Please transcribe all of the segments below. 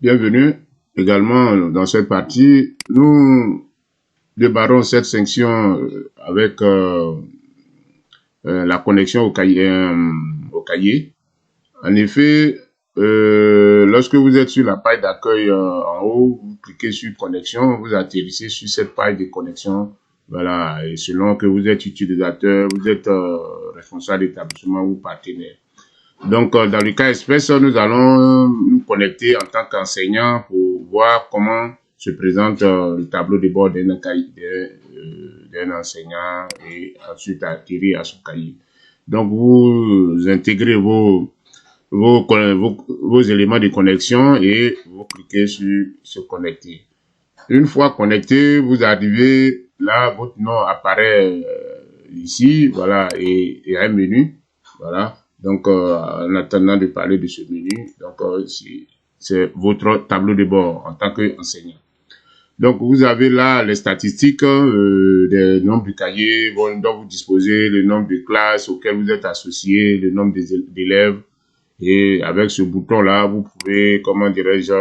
Bienvenue également dans cette partie. Nous débarrons cette section avec la connexion au cahier. En effet, lorsque vous êtes sur la page d'accueil en haut, vous cliquez sur connexion, vous atterrissez sur cette page de connexion. Voilà, et selon que vous êtes utilisateur, vous êtes responsable d'établissement ou partenaire. Donc, dans le cas espèce, nous allons nous connecter en tant qu'enseignant pour voir comment se présente le tableau de bord d'un enseignant et ensuite atterrir à son cahier. Donc, vous intégrez vos éléments de connexion et vous cliquez sur se connecter. Une fois connecté, vous arrivez là, votre nom apparaît ici, voilà, et un menu, voilà. Donc, en attendant de parler de ce menu, donc c'est votre tableau de bord en tant qu'enseignant. Donc, vous avez là les statistiques des nombres de cahiers dont vous disposez, le nombre de classes auxquelles vous êtes associé, le nombre d'élèves. Et avec ce bouton-là, vous pouvez, comment dirais-je,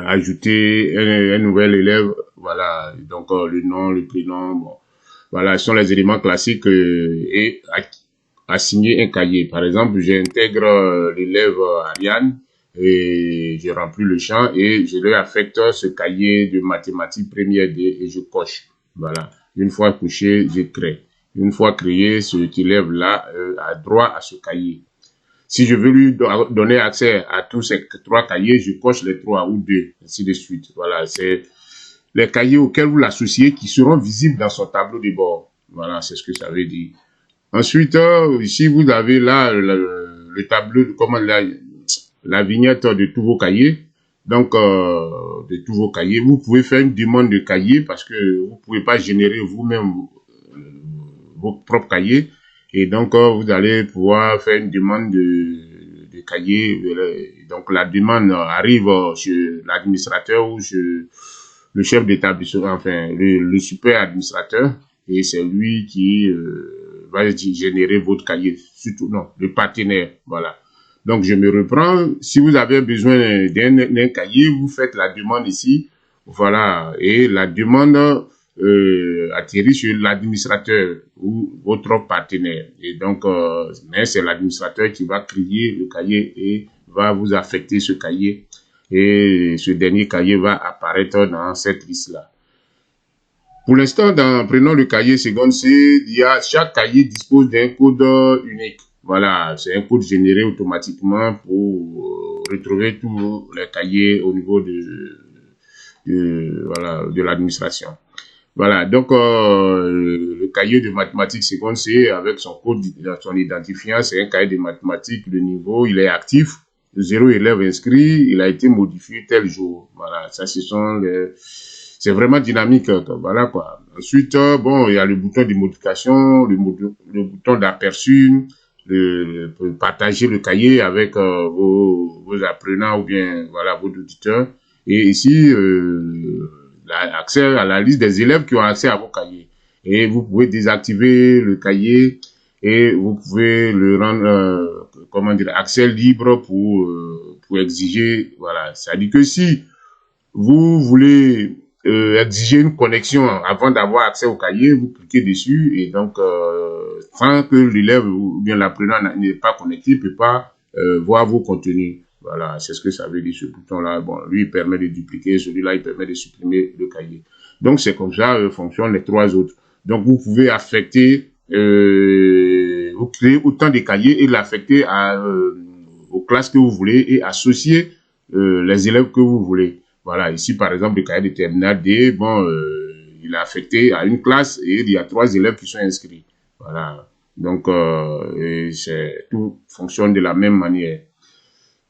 ajouter un nouvel élève. Voilà, donc le nom, le prénom, bon. Voilà, ce sont les éléments classiques et assigner un cahier. Par exemple, j'intègre l'élève Ariane et je remplis le champ et je lui affecte ce cahier de mathématiques première D et je coche. Voilà, une fois couché, je crée. Une fois créé, cet élève-là a droit à ce cahier. Si je veux lui donner accès à tous ces 3 cahiers, je coche les 3 ou 2, ainsi de suite. Voilà, c'est les cahiers auxquels vous l'associez qui seront visibles dans son tableau de bord. Voilà, c'est ce que ça veut dire. Ensuite, ici, vous avez là le tableau, la vignette de tous vos cahiers. Donc, de tous vos cahiers, vous pouvez faire une demande de cahier parce que vous ne pouvez pas générer vous-même vos propres cahiers. Et donc, vous allez pouvoir faire une demande de cahier. Donc, la demande arrive chez l'administrateur ou chez le chef d'établissement, enfin, le super administrateur, et c'est lui qui va générer votre cahier, surtout, non, le partenaire, voilà. Donc, je me reprends. Si vous avez besoin d'un cahier, vous faites la demande ici, voilà, et la demande atterrit sur l'administrateur ou votre partenaire. Et donc, mais c'est l'administrateur qui va créer le cahier et va vous affecter ce cahier. Et ce dernier cahier va apparaître dans cette liste-là. Pour l'instant, prenons le cahier seconde C, chaque cahier dispose d'un code unique. Voilà, c'est un code généré automatiquement pour retrouver tous les cahiers au niveau de l'administration. Voilà, donc le cahier de mathématiques seconde C avec son code, son identifiant, c'est un cahier de mathématiques de niveau, il est actif. 0 élève inscrit, il a été modifié tel jour. Voilà, ça c'est vraiment dynamique. Voilà quoi. Ensuite, bon, il y a le bouton de modification, le bouton d'aperçu, partager le cahier avec vos apprenants ou bien voilà vos auditeurs. Et ici, accès à la liste des élèves qui ont accès à vos cahiers. Et vous pouvez désactiver le cahier et vous pouvez le rendre accès libre pour exiger, voilà. C'est-à-dire que si vous voulez exiger une connexion avant d'avoir accès au cahier, vous cliquez dessus et donc sans que l'élève ou bien l'apprenant n'est pas connecté, il peut pas voir vos contenus. Voilà, c'est ce que ça veut dire ce bouton-là. Bon, lui, il permet de dupliquer, celui-là, il permet de supprimer le cahier. Donc, c'est comme ça fonctionnent les 3 autres. Donc, vous pouvez affecter vous créez autant de cahiers et l'affecter aux classes que vous voulez et associer les élèves que vous voulez. Voilà, ici par exemple le cahier de terminale D, bon, il est affecté à une classe et il y a 3 élèves qui sont inscrits. Voilà, donc tout fonctionne de la même manière.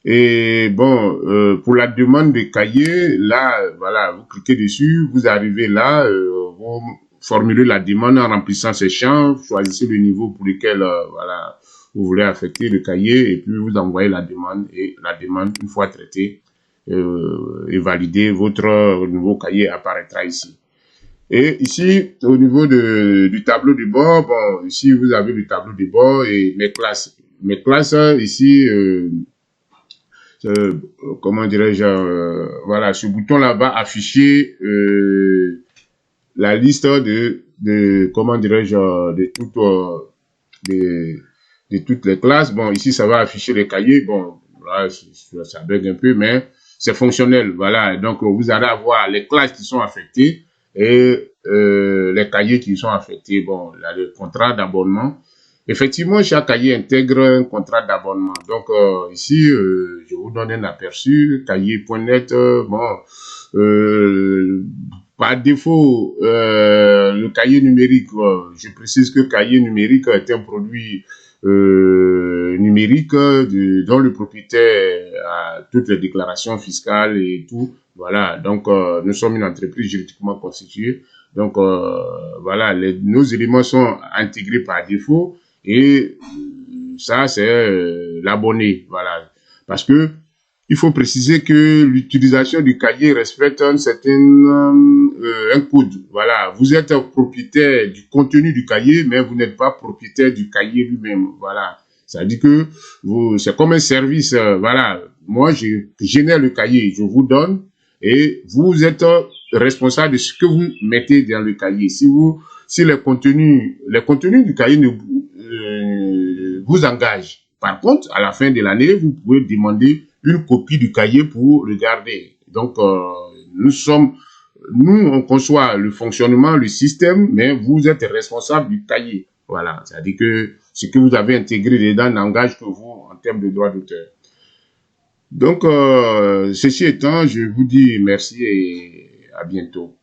Et bon, pour la demande de cahier, là, voilà, vous cliquez dessus, vous arrivez là, vous formulez la demande en remplissant ces champs, choisissez le niveau pour lequel voilà, vous voulez affecter le cahier et puis vous envoyez la demande et la demande, une fois traitée et validée, votre nouveau cahier apparaîtra ici. Et ici, au niveau du tableau de bord, bon, ici vous avez le tableau de bord et mes classes. Mes classes, ici, comment dirais-je, voilà, ce bouton-là va afficher la liste comment dirais-je, de, de toutes les classes. Bon, ici, ça va afficher les cahiers. Bon, là, ça bug un peu, mais c'est fonctionnel. Voilà, donc vous allez avoir les classes qui sont affectées et les cahiers qui sont affectés. Bon, là, le contrat d'abonnement. Effectivement, chaque cahier intègre un contrat d'abonnement. Donc, ici, je vous donne un aperçu. Cahier.net, bon, par défaut, le cahier numérique, je précise que cahier numérique est un produit numérique dont le propriétaire a toutes les déclarations fiscales et tout. Voilà, donc nous sommes une entreprise juridiquement constituée. Donc, voilà, nos éléments sont intégrés par défaut. Et ça, c'est l'abonné, voilà. Parce que il faut préciser que l'utilisation du cahier respecte un code. Voilà, vous êtes propriétaire du contenu du cahier, mais vous n'êtes pas propriétaire du cahier lui-même. Voilà, ça dit que c'est comme un service. Voilà, moi, je génère le cahier, je vous donne, et vous êtes responsable de ce que vous mettez dans le cahier. Si les contenus du cahier ne vous engagent. Par contre, à la fin de l'année, vous pouvez demander une copie du cahier pour le garder. Donc, nous, on conçoit le fonctionnement, le système, mais vous êtes responsable du cahier. Voilà, c'est-à-dire que ce que vous avez intégré dedans n'engage que vous en termes de droit d'auteur. Donc, ceci étant, je vous dis merci et à bientôt.